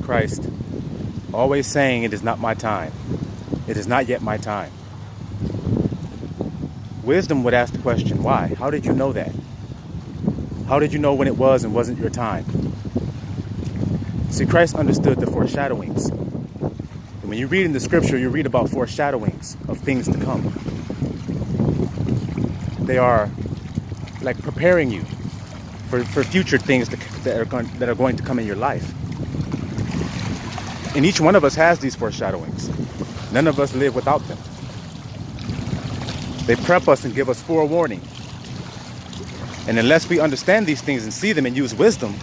Christ, always saying, it is not my time. It is not yet my time. Wisdom would ask the question, why? How did you know that? How did you know when it was and wasn't your time? See, Christ understood the foreshadowings. And when you read in the scripture, you read about foreshadowings of things to come. They are like preparing you for future things that are going to come in your life. And each one of us has these foreshadowings. None of us live without them. They prep us and give us forewarning. And unless we understand these things and see them and use wisdom,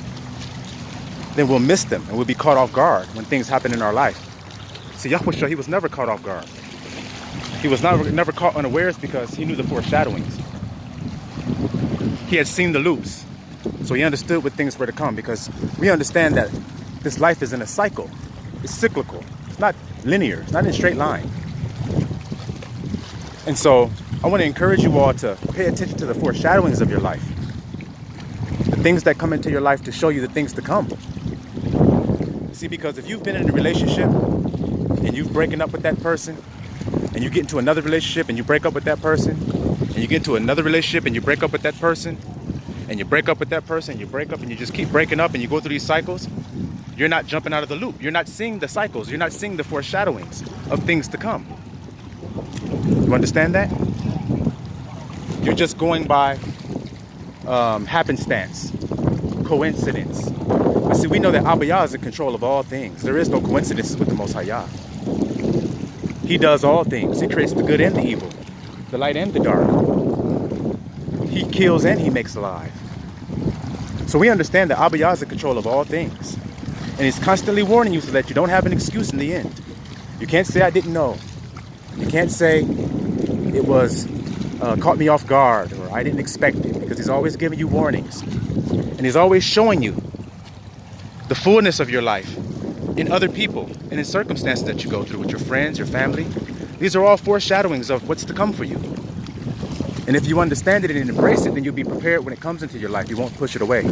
then we'll miss them and we'll be caught off guard when things happen in our life. See, Yahushua, he was never caught off guard. He was never caught unawares because he knew the foreshadowings. He had seen the loops. So he understood what things were to come, because we understand that this life is in a cycle. It's cyclical. It's not linear. It's not in a straight line. And so I want to encourage you all to pay attention to the foreshadowings of your life. The things that come into your life to show you the things to come. See, because if you've been in a relationship and you've broken up with that person, and you get into another relationship and you break up with that person, and you get into another relationship and you break up with that person, and you break up with that person, you break up and you just keep breaking up and you go through these cycles, you're not jumping out of the loop. You're not seeing the cycles. You're not seeing the foreshadowings of things to come. You understand that? You're just going by happenstance, coincidence. But see, we know that Abba Yah is in control of all things. There is no coincidences with the Most High Yah. He does all things. He creates the good and the evil, the light and the dark. He kills and he makes alive. So we understand that Abba Yah is in control of all things. And he's constantly warning you so that you don't have an excuse in the end. You can't say, I didn't know. You can't say it was caught me off guard, or I didn't expect it, because he's always giving you warnings. And he's always showing you the fullness of your life in other people and in circumstances that you go through with your friends, your family. These are all foreshadowings of what's to come for you. And if you understand it and embrace it, then you'll be prepared when it comes into your life. You won't push it away.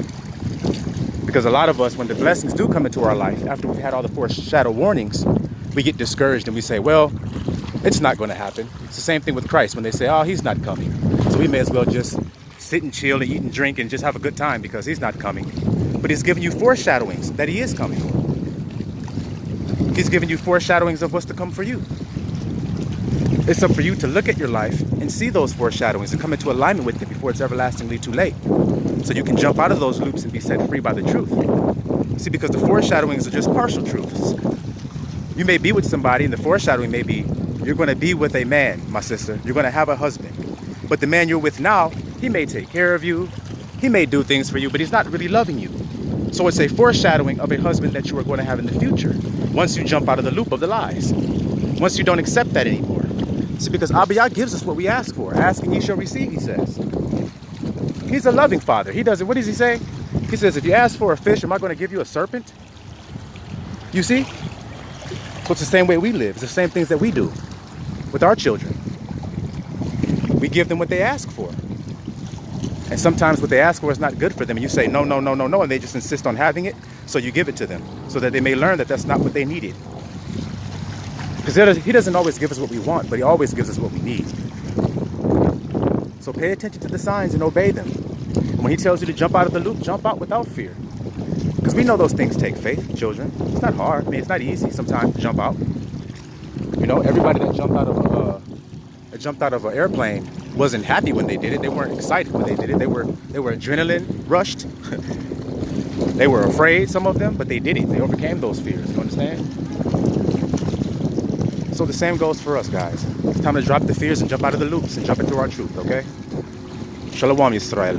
Because a lot of us, when the blessings do come into our life, after we've had all the foreshadow warnings, we get discouraged and we say, well, it's not going to happen. It's the same thing with Christ when they say, oh, he's not coming. So we may as well just sit and chill and eat and drink and just have a good time because he's not coming. But he's giving you foreshadowings that he is coming. He's giving you foreshadowings of what's to come for you. It's up for you to look at your life and see those foreshadowings and come into alignment with it before it's everlastingly too late. So you can jump out of those loops and be set free by the truth. See, because the foreshadowings are just partial truths. You may be with somebody and the foreshadowing may be, you're going to be with a man, my sister. You're going to have a husband. But the man you're with now, he may take care of you. He may do things for you, but he's not really loving you. So it's a foreshadowing of a husband that you are going to have in the future once you jump out of the loop of the lies. Once you don't accept that anymore. See, because Abba Yah gives us what we ask for. Ask and ye shall receive, he says. He's a loving father. He doesn't, what does he say? He says, if you ask for a fish, am I going to give you a serpent? You see? So it's the same way we live. It's the same things that we do with our children. We give them what they ask for. And sometimes what they ask for is not good for them. And you say, no, no, no, no, no. And they just insist on having it. So you give it to them so that they may learn that that's not what they needed. Because he doesn't always give us what we want, but he always gives us what we need. So pay attention to the signs and obey them. When he tells you to jump out of the loop, jump out without fear. Because we know those things take faith, children. It's not hard. I mean, it's not easy sometimes to jump out. You know, everybody that jumped out of an airplane wasn't happy when they did it. They weren't excited when they did it. They were adrenaline rushed. They were afraid, some of them, but they did it. They overcame those fears. You understand? So the same goes for us, guys. It's time to drop the fears and jump out of the loops and jump into our truth, okay? Shalom, Yisrael.